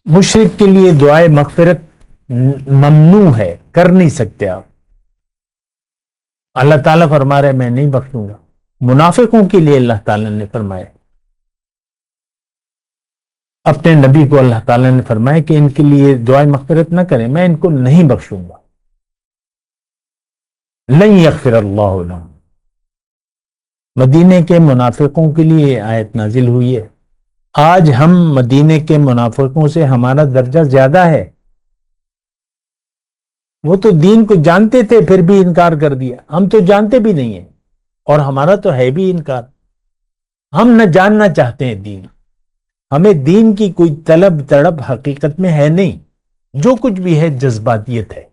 مشرک کے لیے دعائے مغفرت ممنوع ہے، کر نہیں سکتے آپ. اللہ تعالیٰ فرما رہے میں نہیں بخشوں گا. منافقوں کے لیے اللہ تعالیٰ نے فرمایا، اپنے نبی کو اللہ تعالیٰ نے فرمایا کہ ان کے لیے دعائے مغفرت نہ کریں، میں ان کو نہیں بخشوں گا. لن یغفر اللہ لہم. مدینے کے منافقوں کے لیے یہ آیت نازل ہوئی ہے. آج ہم مدینے کے منافقوں سے ہمارا درجہ زیادہ ہے. وہ تو دین کو جانتے تھے پھر بھی انکار کر دیا. ہم تو جانتے بھی نہیں ہیں اور ہمارا تو ہے بھی انکار. ہم نہ جاننا چاہتے ہیں دین. ہمیں دین کی کوئی طلب تڑپ حقیقت میں ہے نہیں. جو کچھ بھی ہے جذباتیت ہے.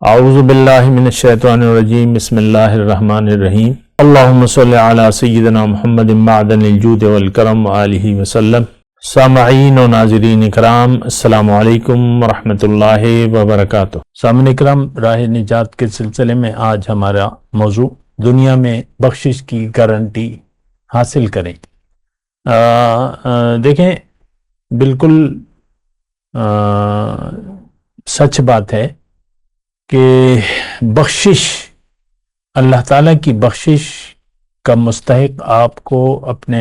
اعوذ باللہ من الشیطان الرجیم. بسم اللہ الرحمن الرحیم. اللہم صلی علی سیدنا محمد معدن الجود والکرم وآلہ وسلم. سامعین و ناظرین کرام، السلام علیکم ورحمۃ اللہ وبرکاتہ. سامعین کرام، راہ نجات کے سلسلے میں آج ہمارا موضوع دنیا میں بخشش کی گارنٹی حاصل کریں. دیکھیں، بالکل سچ بات ہے کہ بخشش، اللہ تعالیٰ کی بخشش کا مستحق آپ کو اپنے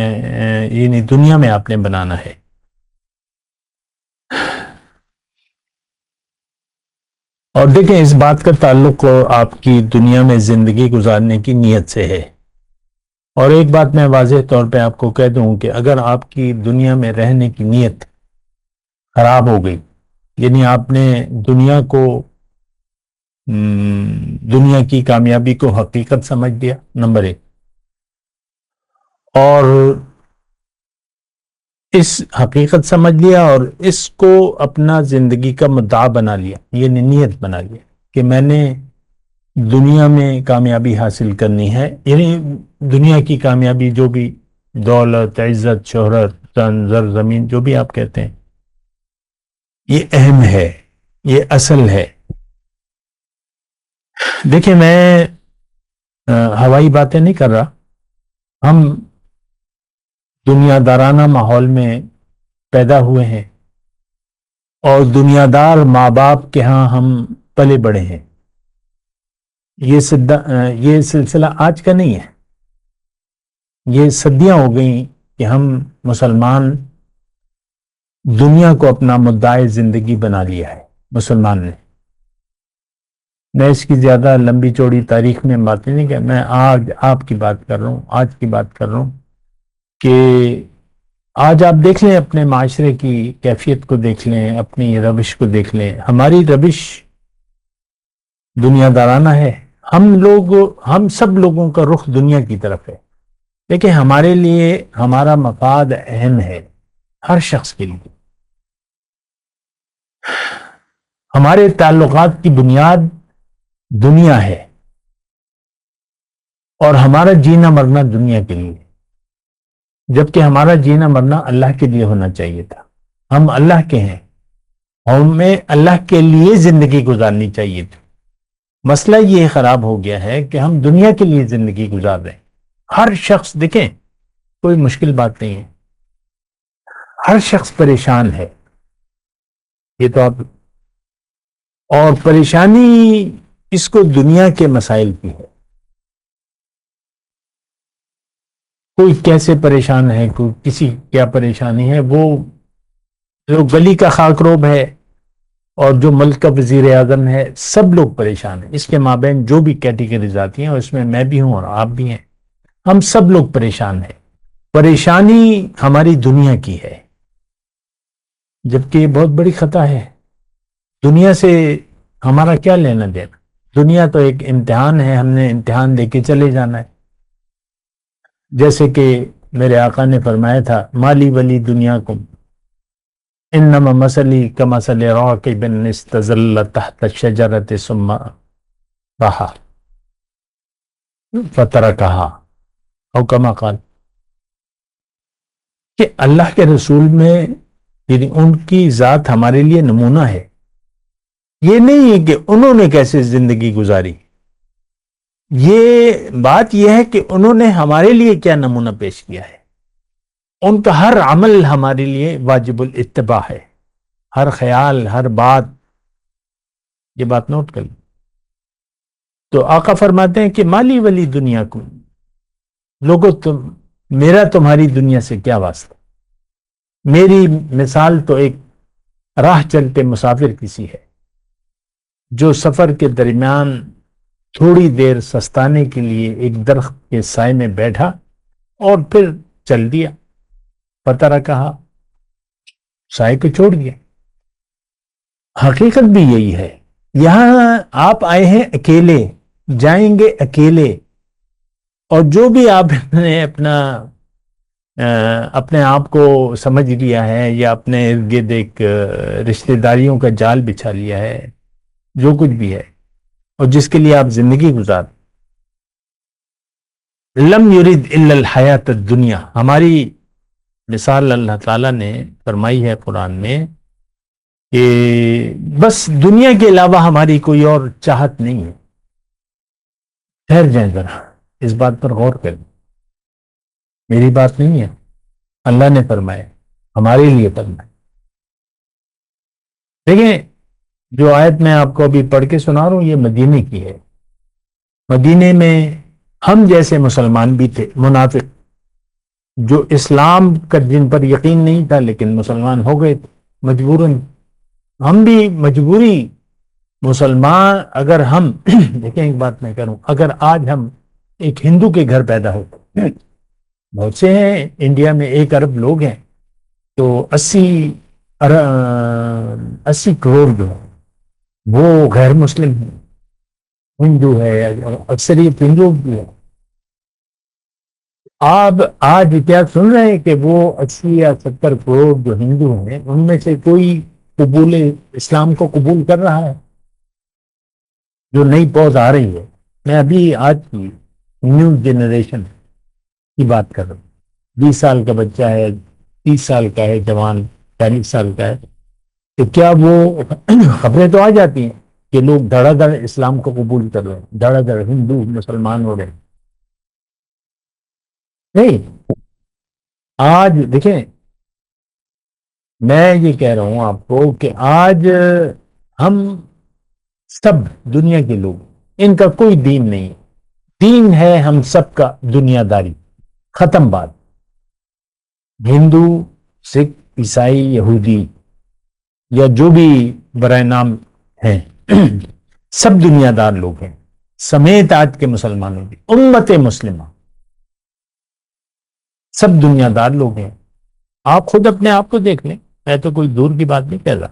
یعنی دنیا میں آپ نے بنانا ہے. اور دیکھیں، اس بات کا تعلق آپ کی دنیا میں زندگی گزارنے کی نیت سے ہے. اور ایک بات میں واضح طور پہ آپ کو کہہ دوں کہ اگر آپ کی دنیا میں رہنے کی نیت خراب ہو گئی، یعنی آپ نے دنیا کو دنیا کی کامیابی کو حقیقت سمجھ لیا، نمبر ایک، اور اس حقیقت سمجھ لیا اور اس کو اپنا زندگی کا مدعا بنا لیا، یعنی نیت بنا لیا کہ میں نے دنیا میں کامیابی حاصل کرنی ہے. یعنی دنیا کی کامیابی، جو بھی دولت، عزت، شہرت، تن، زر، زمین، جو بھی آپ کہتے ہیں، یہ اہم ہے، یہ اصل ہے. دیکھیں، میں ہوائی باتیں نہیں کر رہا. ہم دنیا دارانہ ماحول میں پیدا ہوئے ہیں اور دنیا دار ماں باپ کے ہاں ہم پلے بڑے ہیں. یہ سلسلہ آج کا نہیں ہے. یہ صدیاں ہو گئیں کہ ہم مسلمان دنیا کو اپنا مدعا زندگی بنا لیا ہے. مسلمان نے، میں اس کی زیادہ لمبی چوڑی تاریخ میں باتیں نہیں کہ میں آج آپ کی بات کر رہا ہوں، آج کی بات کر رہا ہوں کہ آج آپ دیکھ لیں، اپنے معاشرے کی کیفیت کو دیکھ لیں، اپنی روش کو دیکھ لیں. ہماری روش دنیا دارانہ ہے. ہم سب لوگوں کا رخ دنیا کی طرف ہے. لیکن ہمارے لیے ہمارا مفاد اہم ہے، ہر شخص کے لیے. ہمارے تعلقات کی بنیاد دنیا ہے اور ہمارا جینا مرنا دنیا کے لیے، جبکہ ہمارا جینا مرنا اللہ کے لیے ہونا چاہیے تھا. ہم اللہ کے ہیں، ہمیں اللہ کے لیے زندگی گزارنی چاہیے تھی. مسئلہ یہ خراب ہو گیا ہے کہ ہم دنیا کے لیے زندگی گزار رہے ہیں. ہر شخص، دیکھیں، کوئی مشکل بات نہیں ہے، ہر شخص پریشان ہے. یہ تو آپ، اور پریشانی اس کو دنیا کے مسائل کی ہے. کوئی کیسے پریشان ہے، کوئی کسی کیا پریشانی ہے. وہ جو گلی کا خاکروب ہے اور جو ملک کا وزیر اعظم ہے، سب لوگ پریشان ہیں. اس کے مابین جو بھی کیٹیگریز آتی ہیں، اس میں میں بھی ہوں اور آپ بھی ہیں، ہم سب لوگ پریشان ہیں. پریشانی ہماری دنیا کی ہے، جبکہ یہ بہت بڑی خطا ہے. دنیا سے ہمارا کیا لینا دینا؟ دنیا تو ایک امتحان ہے، ہم نے امتحان دے کے چلے جانا ہے. جیسے کہ میرے آقا نے فرمایا تھا، مالی ولی دنیا کم انما مثلی کمثل راکب استظل تحت الشجرۃ ثم رہا فترکہا، او کما قال، کہ اللہ کے رسول میں یعنی ان کی ذات ہمارے لیے نمونہ ہے. یہ نہیں ہے کہ انہوں نے کیسے زندگی گزاری، یہ بات یہ ہے کہ انہوں نے ہمارے لیے کیا نمونہ پیش کیا ہے. ان کا ہر عمل ہمارے لیے واجب الاتباع ہے، ہر خیال، ہر بات. یہ بات نوٹ کر لیں. تو آقا فرماتے ہیں کہ مالی ولی دنیا کو، لوگوں میرا تمہاری دنیا سے کیا واسطہ. میری مثال تو ایک راہ چلتے مسافر کسی ہے جو سفر کے درمیان تھوڑی دیر سستانے کے لیے ایک درخت کے سائے میں بیٹھا اور پھر چل دیا. پتہ نہ کہا، سائے کو چھوڑ دیا. حقیقت بھی یہی ہے. یہاں آپ آئے ہیں اکیلے، جائیں گے اکیلے، اور جو بھی آپ نے اپنے آپ کو سمجھ لیا ہے یا اپنے ارد گرد ایک رشتہ داریوں کا جال بچھا لیا ہے، جو کچھ بھی ہے اور جس کے لیے آپ زندگی گزار، لم یرید الا الحیات الدنیا. ہماری مثال اللہ تعالیٰ نے فرمائی ہے قرآن میں کہ بس دنیا کے علاوہ ہماری کوئی اور چاہت نہیں ہے. ٹھہر جائیں ذرا، اس بات پر غور کریں. میری بات نہیں ہے، اللہ نے فرمایا، ہمارے لیے فرمایا. دیکھیں، جو آیت میں آپ کو ابھی پڑھ کے سنا رہا ہوں یہ مدینے کی ہے. مدینے میں ہم جیسے مسلمان بھی تھے، منافق جو اسلام کا جن پر یقین نہیں تھا لیکن مسلمان ہو گئے تھے مجبوراً. ہم بھی مجبوری مسلمان. اگر ہم دیکھیں ایک بات میں کروں، اگر آج ہم ایک ہندو کے گھر پیدا ہوتے، بہت سے ہیں انڈیا میں 1 ارب لوگ ہیں، تو 80 کروڑ جو ہے وہ غیر مسلم ہیں، ہندو ہے، اکثریت ہندو بھی ہے. آپ آج کیا سن رہے ہیں کہ وہ 80 یا 70 کروڑ جو ہندو ہیں ان میں سے کوئی قبول اسلام کو قبول کر رہا ہے؟ جو نئی پوز آ رہی ہے، میں ابھی آج کی نیو جنریشن کی بات کر رہا ہوں. 20 سال کا بچہ ہے، 30 سال کا ہے جوان، 40 سال کا ہے، تو کیا وہ خبریں تو آ جاتی ہیں کہ لوگ دھڑا دھڑ اسلام کو قبول کر رہے ہیں، دھڑا دھڑ ہندو مسلمان ہو رہے ہیں. نہیں، آج دیکھیں، میں یہ کہہ رہا ہوں آپ کو کہ آج ہم سب دنیا کے لوگ، ان کا کوئی دین نہیں ہے. دین ہے ہم سب کا دنیا داری. ختم بات. ہندو، سکھ، عیسائی، یہودی یا جو بھی برائے نام ہیں سب دنیا دار لوگ ہیں، سمیت آج کے مسلمانوں کی امت مسلمہ سب دنیا دار لوگ ہیں. آپ خود اپنے آپ کو دیکھ لیں، میں تو کوئی دور کی بات نہیں کہہ رہا.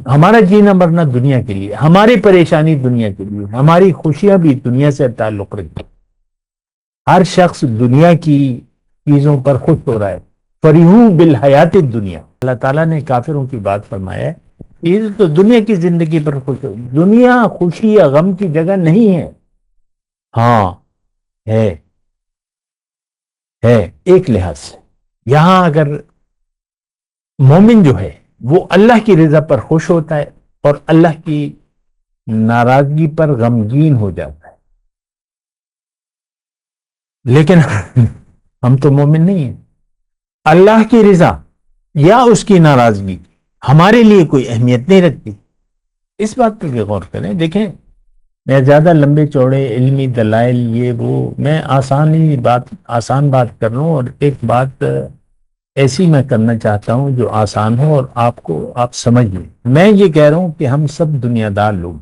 ہمارا جینا مرنا دنیا کے لیے، ہماری پریشانی دنیا کے لیے، ہماری خوشیاں بھی دنیا سے تعلق رکھتی. ہر شخص دنیا کی چیزوں پر خوش ہو رہا ہے. فریحوا بالحیات الدنیا. اللہ تعالیٰ نے کافروں کی بات فرمایا ہے، یہ تو دنیا کی زندگی پر خوش ہو. دنیا خوشی یا غم کی جگہ نہیں ہے. ہاں ہے ایک لحاظ سے. یہاں اگر مومن جو ہے وہ اللہ کی رضا پر خوش ہوتا ہے اور اللہ کی ناراضگی پر غمگین ہو جاتا ہے. لیکن ہم تو مومن نہیں ہیں. اللہ کی رضا یا اس کی ناراضگی ہمارے لیے کوئی اہمیت نہیں رکھتی. اس بات پر غور کریں. دیکھیں، میں زیادہ لمبے چوڑے علمی دلائل یہ وہ میں آسان بات کر رہا ہوں، اور ایک بات ایسی میں کرنا چاہتا ہوں جو آسان ہو اور آپ سمجھ لیں. میں یہ کہہ رہا ہوں کہ ہم سب دنیا دار لوگ،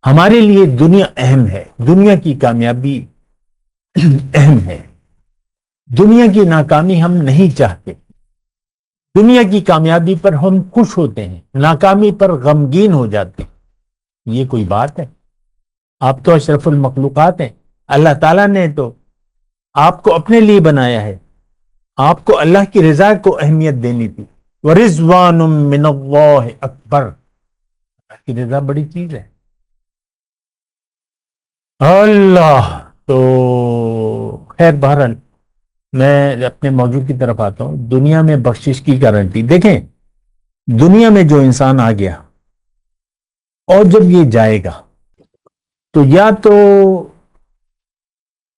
ہمارے لیے دنیا اہم ہے. دنیا کی کامیابی اہم ہے. دنیا کی ناکامی ہم نہیں چاہتے. دنیا کی کامیابی پر ہم خوش ہوتے ہیں، ناکامی پر غمگین ہو جاتے ہیں. یہ کوئی بات ہے؟ آپ تو اشرف المخلوقات ہیں. اللہ تعالیٰ نے تو آپ کو اپنے لیے بنایا ہے. آپ کو اللہ کی رضا کو اہمیت دینی تھی. وَرِضْوَانٌ مِّنَ اللَّهِ اکبر. اللہ کی رضا بڑی چیز ہے. اللہ تو خیر، بہرحال میں اپنے موضوع کی طرف آتا ہوں. دنیا میں بخشش کی گارنٹی. دیکھیں، دنیا میں جو انسان آ گیا اور جب یہ جائے گا تو یا تو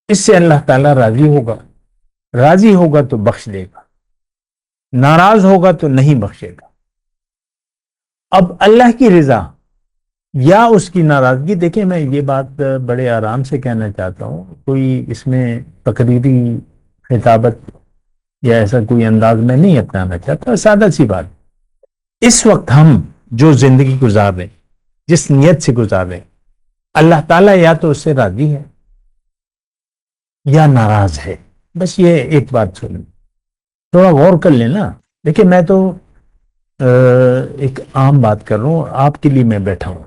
اس سے اللہ تعالیٰ راضی ہوگا تو بخش دے گا، ناراض ہوگا تو نہیں بخشے گا۔ اب اللہ کی رضا یا اس کی ناراضگی، دیکھیں میں یہ بات بڑے آرام سے کہنا چاہتا ہوں، کوئی اس میں تقریری خطابت یا ایسا کوئی انداز میں نہیں اپنانا چاہتا، سادہ سی بات۔ اس وقت ہم جو زندگی گزار رہے ہیں، جس نیت سے گزار رہے ہیں، اللہ تعالیٰ یا تو اس سے راضی ہے یا ناراض ہے، بس یہ ایک بات سنیں، تھوڑا غور کر لیں نا۔ دیکھیں میں تو ایک عام بات کر رہا ہوں، آپ کے لیے میں بیٹھا ہوں،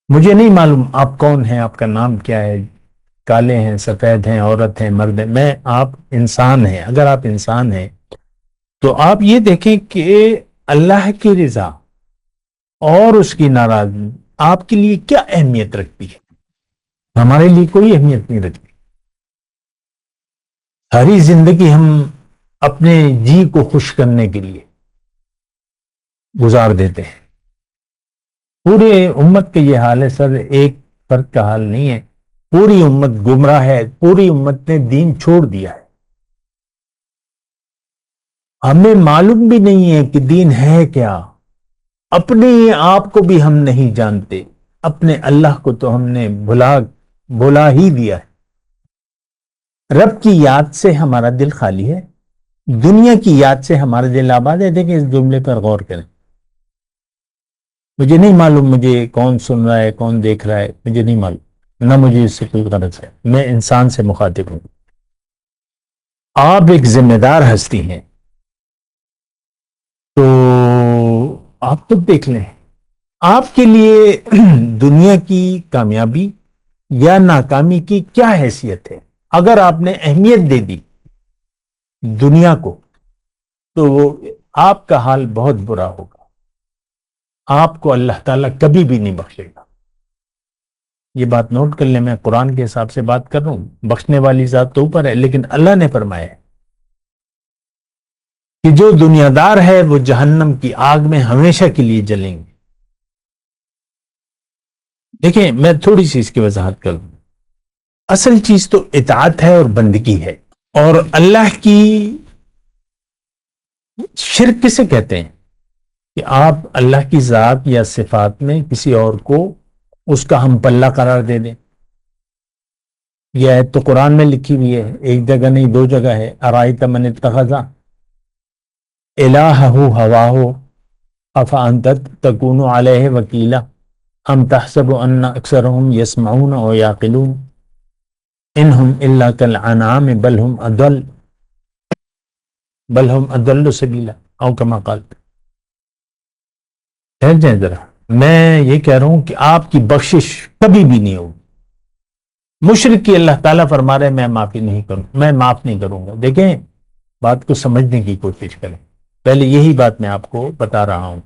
مجھے نہیں معلوم آپ کون ہیں، آپ کا نام کیا ہے، کالے ہیں، سفید ہیں، عورت ہیں، مرد ہیں، آپ انسان ہیں۔ اگر آپ انسان ہیں تو آپ یہ دیکھیں کہ اللہ کی رضا اور اس کی ناراضگی آپ کے لیے کیا اہمیت رکھتی ہے؟ ہمارے لیے کوئی اہمیت نہیں رکھتی۔ ساری زندگی ہم اپنے جی کو خوش کرنے کے لیے گزار دیتے ہیں۔ پورے امت کا یہ حال ہے سر، ایک فرد کا حال نہیں ہے، پوری امت گمراہ ہے، پوری امت نے دین چھوڑ دیا ہے۔ ہمیں معلوم بھی نہیں ہے کہ دین ہے کیا، اپنے آپ کو بھی ہم نہیں جانتے، اپنے اللہ کو تو ہم نے بھلا ہی دیا ہے۔ رب کی یاد سے ہمارا دل خالی ہے، دنیا کی یاد سے ہمارا دل آباد ہے۔ دیکھیں اس جملے پر غور کریں۔ مجھے نہیں معلوم مجھے کون سن رہا ہے، کون دیکھ رہا ہے، مجھے نہیں معلوم، نہ مجھے اس سے کوئی غرض ہے، میں انسان سے مخاطب ہوں۔ آپ ایک ذمہ دار ہستی ہیں، تو آپ خود دیکھ لیں آپ کے لیے دنیا کی کامیابی یا ناکامی کی کیا حیثیت ہے۔ اگر آپ نے اہمیت دے دی دنیا کو تو آپ کا حال بہت برا ہوگا، آپ کو اللہ تعالیٰ کبھی بھی نہیں بخشے گا۔ یہ بات نوٹ کر لیں، میں قرآن کے حساب سے بات کر رہا ہوں، بخشنے والی ذات تو اوپر ہے، لیکن اللہ نے فرمایا ہے کہ جو دنیا دار ہے وہ جہنم کی آگ میں ہمیشہ کے لیے جلیں گے۔ دیکھیں میں تھوڑی سی اس کی وضاحت کر دوں۔ اصل چیز تو اطاعت ہے اور بندگی ہے، اور اللہ کی شرک کسے کہتے ہیں کہ آپ اللہ کی ذات یا صفات میں کسی اور کو اس کا ہم پلہ قرار دے دیں۔ یہ آیت تو قرآن میں لکھی ہوئی ہے، ایک جگہ نہیں دو جگہ ہے۔ ارائیت من اتخذ الہہ ہواہ افانت تکون علیہ وکیلا ام تحسب ان اکثرهم یسمعون او یعقلون انہم الا کالانعام بل ہم اضل سبیلا او کما قال۔ ٹھہر جائیں ذرا، میں یہ کہہ رہا ہوں کہ آپ کی بخشش کبھی بھی نہیں ہوگی۔ مشرک کی اللہ تعالیٰ فرما رہے میں معاف نہیں کروں گا۔ دیکھیں بات کو سمجھنے کی کوشش کریں، پہلے یہی بات میں آپ کو بتا رہا ہوں۔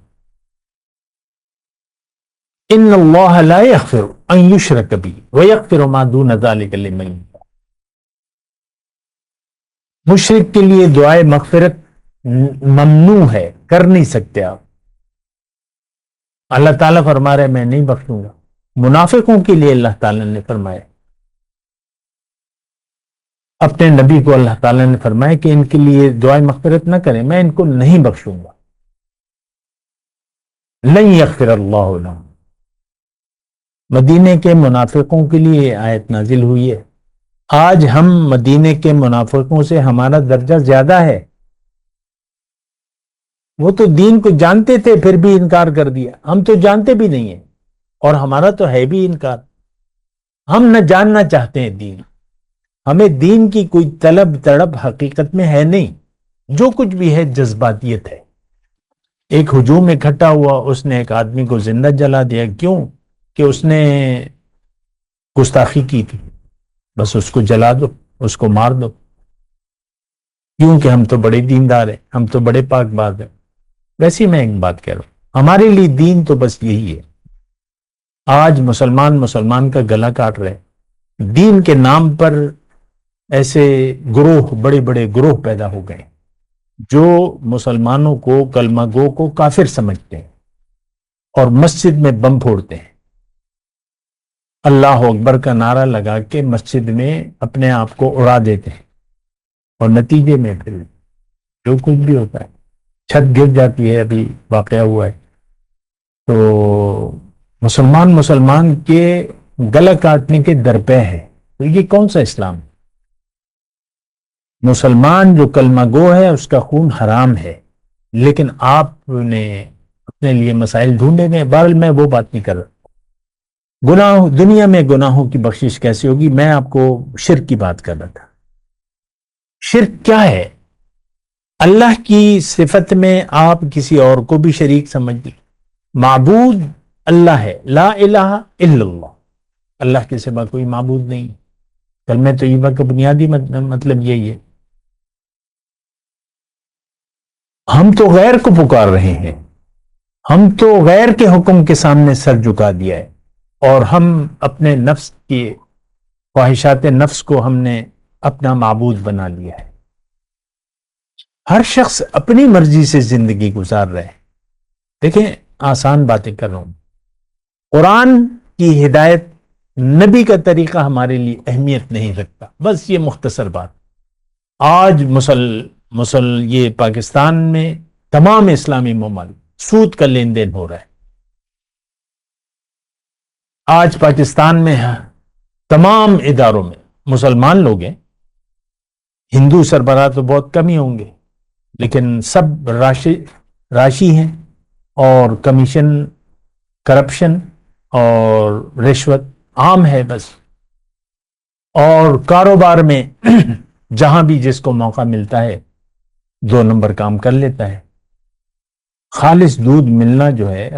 ان اللہ لا یغفر ان یشرک بہ ویغفر ما دون ذلک لمن یشاء۔ مشرک کے لیے دعائے مغفرت ممنوع ہے، کر نہیں سکتے آپ۔ اللہ تعالیٰ فرما رہے میں نہیں بخشوں گا۔ منافقوں کے لیے اللہ تعالیٰ نے فرمایا، اپنے نبی کو اللہ تعالیٰ نے فرمایا کہ ان کے لیے دعائے مغفرت نہ کریں، میں ان کو نہیں بخشوں گا۔ لن یغفر اللہ لہم۔ مدینے کے منافقوں کے لیے آیت نازل ہوئی ہے۔ آج ہم مدینے کے منافقوں سے ہمارا درجہ زیادہ ہے، وہ تو دین کو جانتے تھے پھر بھی انکار کر دیا، ہم تو جانتے بھی نہیں ہیں اور ہمارا تو ہے بھی انکار۔ ہم نہ جاننا چاہتے ہیں دین، ہمیں دین کی کوئی طلب تڑپ حقیقت میں ہے نہیں، جو کچھ بھی ہے جذباتیت ہے۔ ایک ہجوم اکٹھا ہوا، اس نے ایک آدمی کو زندہ جلا دیا، کیوں کہ اس نے گستاخی کی تھی، بس اس کو جلا دو، اس کو مار دو، کیونکہ ہم تو بڑے دیندار ہیں، ہم تو بڑے پاک باز ہیں۔ ویسے میں ایک بات کہہ رہا ہوں، ہمارے لیے دین تو بس یہی ہے۔ آج مسلمان کا گلا کاٹ رہے ہیں، دین کے نام پر ایسے گروہ، بڑے بڑے گروہ پیدا ہو گئے جو مسلمانوں کو، کلمہ گو کو کافر سمجھتے ہیں اور مسجد میں بم پھوڑتے ہیں۔ اللہ اکبر کا نعرہ لگا کے مسجد میں اپنے آپ کو اڑا دیتے ہیں، اور نتیجے میں پھر جو کچھ بھی ہوتا ہے، چھت گر جاتی ہے، ابھی واقعہ ہوا ہے. تو مسلمان کے گلا کاٹنے کے درپے ہے. تو یہ کون سا اسلام؟ مسلمان جو کلمہ گو ہے اس کا خون حرام ہے، لیکن آپ نے اپنے لیے مسائل ڈھونڈے گئے. بہرحال میں وہ بات نہیں کر رہا. گناہ دنیا میں گناہوں کی بخشش کیسے ہوگی؟ میں آپ کو شرک کی بات کر رہا تھا. شرک کیا ہے؟ اللہ کی صفت میں آپ کسی اور کو بھی شریک سمجھ لیں. معبود اللہ ہے، لا الہ الا اللہ، اللہ کے سوا کوئی معبود نہیں. کلمہ طیبہ کا بنیادی مطلب یہی ہے. ہم تو غیر کو پکار رہے ہیں، ہم تو غیر کے حکم کے سامنے سر جھکا دیا ہے، اور ہم اپنے نفس کی خواہشات نفس کو ہم نے اپنا معبود بنا لیا ہے. ہر شخص اپنی مرضی سے زندگی گزار رہے ہیں. دیکھیں، آسان باتیں کر رہا ہوں. قرآن کی ہدایت، نبی کا طریقہ ہمارے لیے اہمیت نہیں رکھتا. بس یہ مختصر بات. آج یہ پاکستان میں تمام اسلامی ممالک سود کا لین دین ہو رہا ہے. آج پاکستان میں تمام اداروں میں مسلمان لوگ ہیں، ہندو سربراہ تو بہت کم ہی ہوں گے، لیکن سب راشی ہیں، اور کمیشن، کرپشن اور رشوت عام ہے بس. اور کاروبار میں جہاں بھی جس کو موقع ملتا ہے 2 نمبر کام کر لیتا ہے. خالص دودھ ملنا جو ہے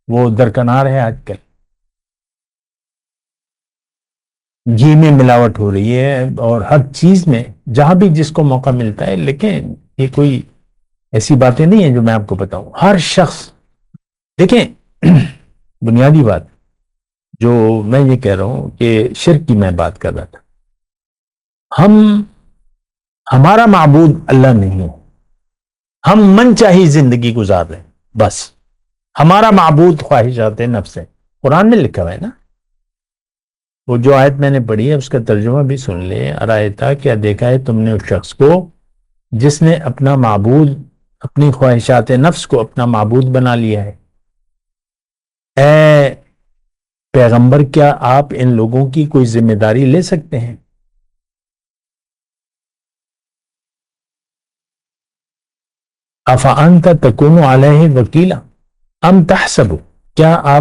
وہ درکنار ہے. آج کل گھی میں ملاوٹ ہو رہی ہے، اور ہر چیز میں جہاں بھی جس کو موقع ملتا ہے. لیکن یہ کوئی ایسی باتیں نہیں ہیں جو میں آپ کو بتاؤں. ہر شخص، دیکھیں، بنیادی بات جو میں یہ کہہ رہا ہوں کہ شرک کی میں بات کر رہا تھا. ہمارا معبود اللہ نہیں ہے، ہم من چاہی زندگی گزار رہے ہیں بس. ہمارا معبود خواہشات نفس ہے. قرآن میں لکھا ہوا ہے نا. وہ جو آیت میں نے پڑھی ہے اس کا ترجمہ بھی سن لیں. ارایتا، کیا دیکھا ہے تم نے اس شخص کو جس نے اپنا معبود، اپنی خواہشات نفس کو اپنا معبود بنا لیا ہے؟ اے پیغمبر، کیا آپ ان لوگوں کی کوئی ذمہ داری لے سکتے ہیں؟ افانت تکون علیہ وکیلا ام تحسب، کیا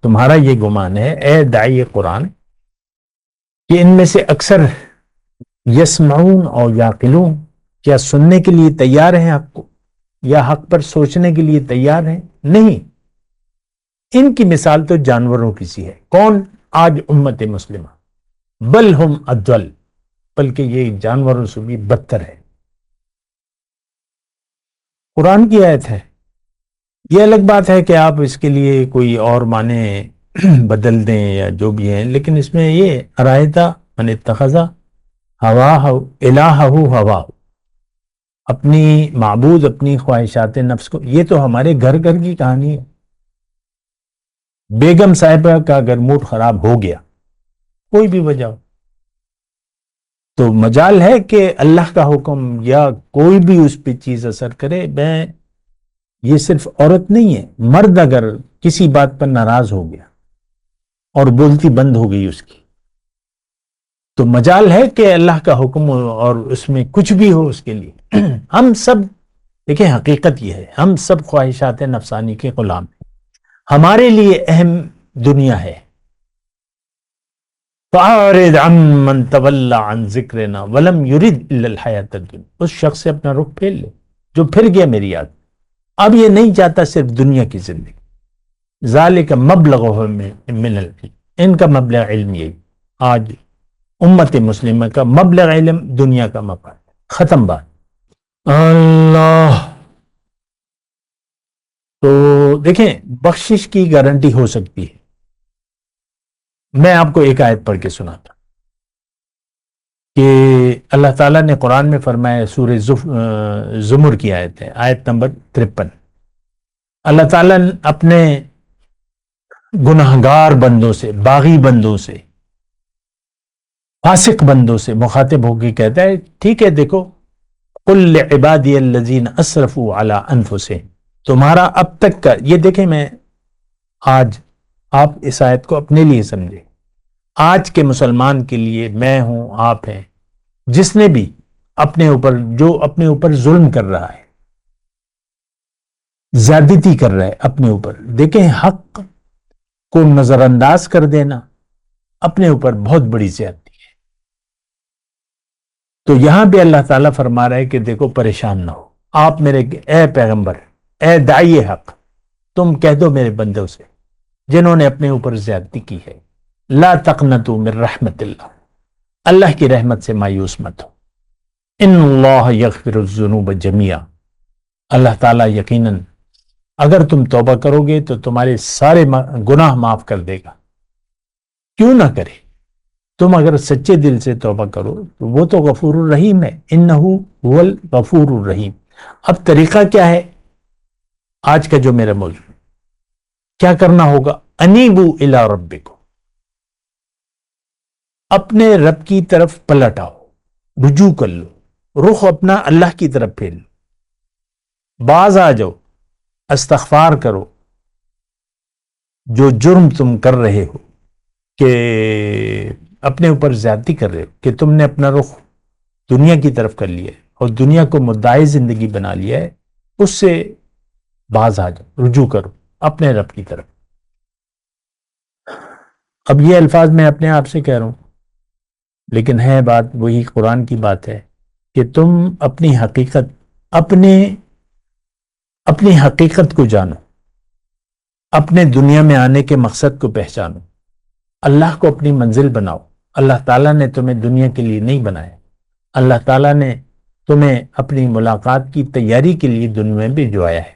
تمہارا یہ گمان ہے اے داعی قرآن کہ ان میں سے اکثر یسمعون اور یعقلون، کیا سننے کے لیے تیار ہیں حق کو، یا حق پر سوچنے کے لیے تیار ہیں؟ نہیں. ان کی مثال تو جانوروں کی سی ہے. کون؟ آج امت مسلمہ. بل ہم اضل، بلکہ یہ جانوروں سے بھی بدتر ہے. قرآن کی آیت ہے. یہ الگ بات ہے کہ آپ اس کے لیے کوئی اور معنی بدل دیں یا جو بھی ہیں، لیکن اس میں یہ ارایتا من اتخذ ہواہ الہہ ہواہ، اپنی معبود، اپنی خواہشات نفس کو. یہ تو ہمارے گھر گھر کی کہانی ہے. بیگم صاحبہ کا اگر موڈ خراب ہو گیا، کوئی بھی وجہ ہو، تو مجال ہے کہ اللہ کا حکم یا کوئی بھی اس پہ چیز اثر کرے. یہ صرف عورت نہیں ہے، مرد اگر کسی بات پر ناراض ہو گیا اور بولتی بند ہو گئی اس کی، تو مجال ہے کہ اللہ کا حکم اور اس میں کچھ بھی ہو اس کے لیے. ہم سب، دیکھیں، حقیقت یہ ہے، ہم سب خواہشات نفسانی کے غلام ہیں. ہمارے لیے اہم دنیا ہے. فَأَعْرِضْ عَمَّنْ تَوَلَّى عَنْ ذِكْرِنَا وَلَمْ يُرِدْ إِلَّا الْحَيَاةَ الدُّنْيَا، اس شخص سے اپنا رخ پھیر لے جو پھر گیا میری یاد، اب یہ نہیں چاہتا صرف دنیا کی زندگی. ذَلِكَ مَبْلَغُهُم مِّنَ الْعِلْمِ، ان کا مبلغ علم یہی. آج امت مسلمہ کا مبلغ علم دنیا کا مفاد. ختم بات. اللہ. تو دیکھیں، بخشش کی گارنٹی ہو سکتی ہے. میں آپ کو ایک آیت پڑھ کے سناتا کہ اللہ تعالیٰ نے قرآن میں فرمایا، سورہ زمر کی آیت ہے، آیت نمبر 53. اللہ تعالیٰ اپنے گناہگار بندوں سے، باغی بندوں سے، فاسق بندوں سے مخاطب ہو کے کہتا ہے ٹھیک ہے دیکھو، قل لعبادی الذین اسرفوا علی انفسہم، تمہارا اب تک کا یہ دیکھیں، میں آج آپ اس آیت کو اپنے لیے سمجھیں، آج کے مسلمان کے لیے میں ہوں، آپ ہیں، جس نے بھی جو اپنے اوپر ظلم کر رہا ہے، زیادتی کر رہا ہے اپنے اوپر، دیکھیں حق کو نظر انداز کر دینا اپنے اوپر بہت بڑی زیادتی ہے۔ تو یہاں پہ اللہ تعالیٰ فرما رہا ہے کہ دیکھو پریشان نہ ہو آپ میرے، اے پیغمبر، اے داعی حق، تم کہہ دو میرے بندوں سے جنہوں نے اپنے اوپر زیادتی کی ہے، لا تقنطوا من رحمت اللہ، اللہ کی رحمت سے مایوس مت ہو، ان اللہ یغفر الذنوب جميعا، اللہ تعالیٰ یقیناً اگر تم توبہ کرو گے تو تمہارے سارے گناہ معاف کر دے گا۔ کیوں نہ کرے؟ تم اگر سچے دل سے توبہ کرو تو وہ تو غفور الرحیم ہے، انہ هو الغفور الرحیم۔ اب طریقہ کیا ہے؟ آج کا جو میرا موضوع، کیا کرنا ہوگا؟ انیبوا الی ربکم، اپنے رب کی طرف پلٹ آؤ، رجوع کر لو، رخ اپنا اللہ کی طرف پھیر لو، باز آ جاؤ، استغفار کرو، جو جرم تم کر رہے ہو کہ اپنے اوپر زیادتی کر رہے ہو، کہ تم نے اپنا رخ دنیا کی طرف کر لیا ہے اور دنیا کو مدعی زندگی بنا لیا ہے، اس سے باز آ جاؤ، رجوع کرو اپنے رب کی طرف۔ اب یہ الفاظ میں اپنے آپ سے کہہ رہا ہوں، لیکن ہے بات وہی قرآن کی بات ہے کہ تم اپنی حقیقت، اپنی حقیقت کو جانو، اپنے دنیا میں آنے کے مقصد کو پہچانو، اللہ کو اپنی منزل بناؤ۔ اللہ تعالیٰ نے تمہیں دنیا کے لیے نہیں بنایا، اللہ تعالیٰ نے تمہیں اپنی ملاقات کی تیاری کے لیے دنیا میں بھجوایا ہے،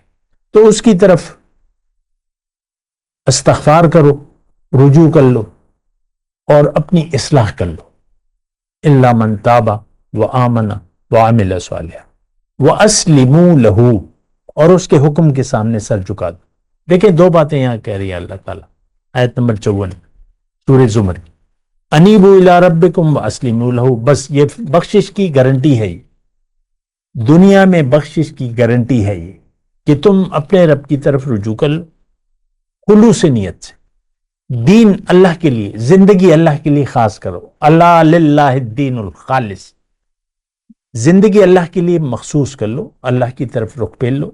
تو اس کی طرف استغفار کرو، رجوع کر لو اور اپنی اصلاح کر لو۔ الا من تاب وآمن وعمل صالحا واسلموا له، اور اس کے حکم کے سامنے سر جھکا دو۔ دیکھیں دو باتیں یہاں کہہ رہی ہے اللہ تعالیٰ، آیت نمبر 54 سورہ زمر کی، انیبوا الی ربکم واسلموا له، بس یہ بخشش کی گارنٹی ہے، یہ دنیا میں بخشش کی گارنٹی ہے، یہ کہ تم اپنے رب کی طرف رجوع کر لو خلوص نیت سے، دین اللہ کے لیے، زندگی اللہ کے لیے خاص کرو، اللہ للہ الدین الخالص، زندگی اللہ کے لیے مخصوص کر لو، اللہ کی طرف رخ پھیر لو،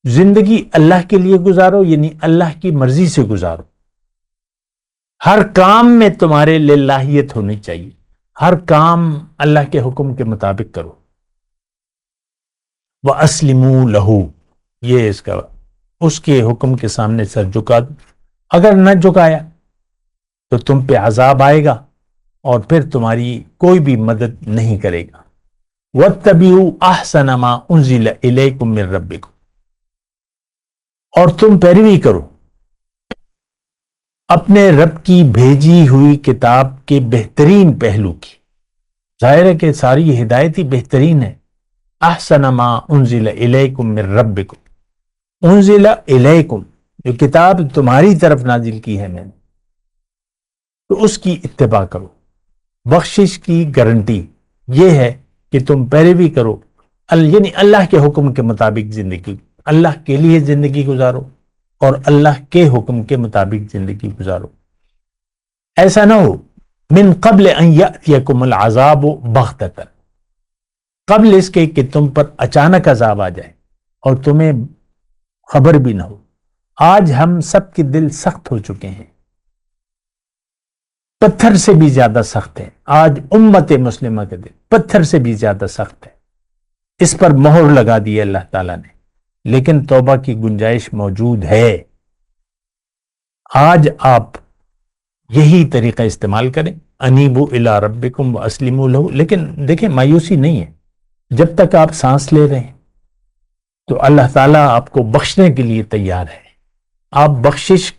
زندگی اللہ کے لیے گزارو، یعنی اللہ کی مرضی سے گزارو، ہر کام میں تمہارے للہیت ہونی چاہیے، ہر کام اللہ کے حکم کے مطابق کرو۔ وَأَسْلِمُوا لَهُ، یہ اس کے حکم کے سامنے سر جھکا دو، اگر نہ جھکایا تو تم پہ عذاب آئے گا اور پھر تمہاری کوئی بھی مدد نہیں کرے گا۔ وَاتَّبِعُوا أَحْسَنَ مَا أُنزِلَ إِلَيْكُم مِّن رَّبِّكُم، اور تم پیروی کرو اپنے رب کی بھیجی ہوئی کتاب کے بہترین پہلو کی، ظاہر ہے کہ ساری ہدایت ہی بہترین ہے۔ احسن ما انزل الیکم من ربکم، انزل الیکم، جو کتاب تمہاری طرف نازل کی ہے میں نے، تو اس کی اتباع کرو۔ بخشش کی گارنٹی یہ ہے کہ تم پیروی کرو، یعنی اللہ کے حکم کے مطابق زندگی، اللہ کے لیے زندگی گزارو اور اللہ کے حکم کے مطابق زندگی گزارو۔ ایسا نہ ہو من قبل ان یأتیکم العذاب بغتۃ، قبل اس کے کہ تم پر اچانک عذاب آ جائے اور تمہیں خبر بھی نہ ہو۔ آج ہم سب کے دل سخت ہو چکے ہیں، پتھر سے بھی زیادہ سخت ہے، آج امت مسلمہ کے دل پتھر سے بھی زیادہ سخت ہے، اس پر مہر لگا دی ہے اللہ تعالیٰ نے، لیکن توبہ کی گنجائش موجود ہے۔ آج آپ یہی طریقہ استعمال کریں، انیبوا الی ربکم واسلموا لہ، لیکن دیکھیں مایوسی نہیں ہے، جب تک آپ سانس لے رہے ہیں تو اللہ تعالیٰ آپ کو بخشنے کے لیے تیار ہے، آپ بخشش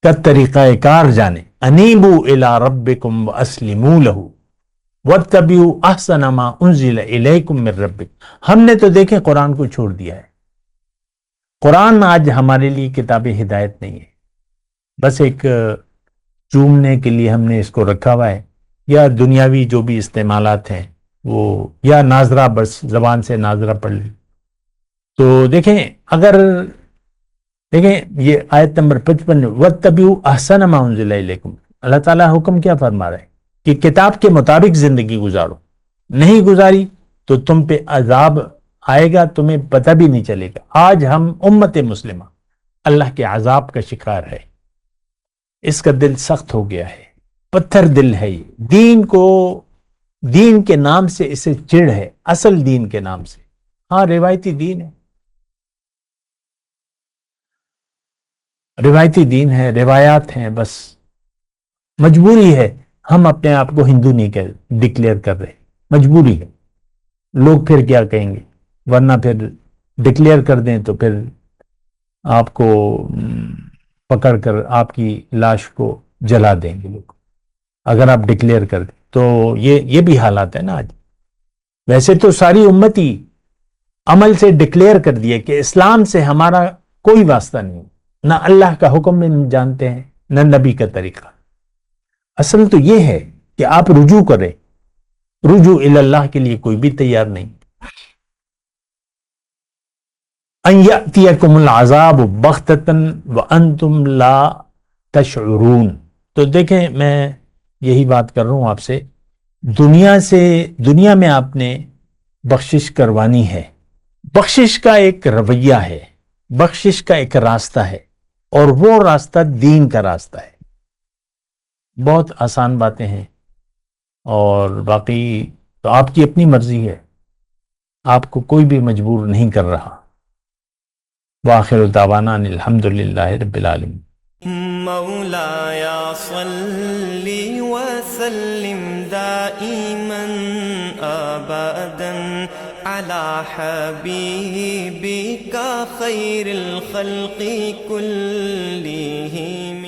کا طریقہ کار جانیں۔ انیبوا الی ربکم واسلموا لہ واتبعوا احسن ما انزل الیکم من ربکم۔ ہم نے تو دیکھیں قرآن کو چھوڑ دیا ہے، قرآن آج ہمارے لیے کتاب ہدایت نہیں ہے، بس ایک چومنے کے لیے ہم نے اس کو رکھا ہوا ہے، یا دنیاوی جو بھی استعمالات ہیں وہ، یا ناظرہ، بس زبان سے ناظرہ پڑھ لی. تو دیکھیں یہ آیت نمبر 55، وَاتَّبِعُوا أَحْسَنَ مَا أُنزِلَ إِلَيْكُمْ. اللہ تعالیٰ حکم کیا فرما رہا ہے کہ کتاب کے مطابق زندگی گزارو. نہیں گزاری تو تم پہ عذاب آئے گا، تمہیں پتہ بھی نہیں چلے گا. آج ہم امت مسلمہ اللہ کے عذاب کا شکار ہے. اس کا دل سخت ہو گیا ہے، پتھر دل ہے. یہ دین کے نام سے اسے چڑ ہے، اصل دین کے نام سے. ہاں روایتی دین ہے، روایات ہیں، بس مجبوری ہے. ہم اپنے آپ کو ہندو نہیں ڈکلیئر کر رہے، مجبوری ہے. لوگ پھر کیا کہیں گے؟ ورنہ پھر ڈکلیئر کر دیں تو پھر آپ کو پکڑ کر آپ کی لاش کو جلا دیں گے لوگ، اگر آپ ڈکلیئر کر دیں تو. یہ بھی حالات ہے نا آج. ویسے تو ساری امتی عمل سے ڈکلیئر کر دیا کہ اسلام سے ہمارا کوئی واسطہ نہیں، نہ اللہ کا حکم میں جانتے ہیں نہ نبی کا طریقہ. اصل تو یہ ہے کہ آپ رجوع کریں. رجوع اللہ کے لیے کوئی بھی تیار نہیں. ان یأتیکم العذاب بغتۃ وانتم لا تشعرون. تو دیکھیں میں یہی بات کر رہا ہوں آپ سے، دنیا میں آپ نے بخشش کروانی ہے. بخشش کا ایک رویہ ہے، بخشش کا ایک راستہ ہے، اور وہ راستہ دین کا راستہ ہے. بہت آسان باتیں ہیں، اور باقی تو آپ کی اپنی مرضی ہے، آپ کو کوئی بھی مجبور نہیں کر رہا. وآخر دعوانا ان الحمدللہ رب العالمین. مولایا صلی وسلم دائما ابدا على حبیبک خیر الخلق کلہم.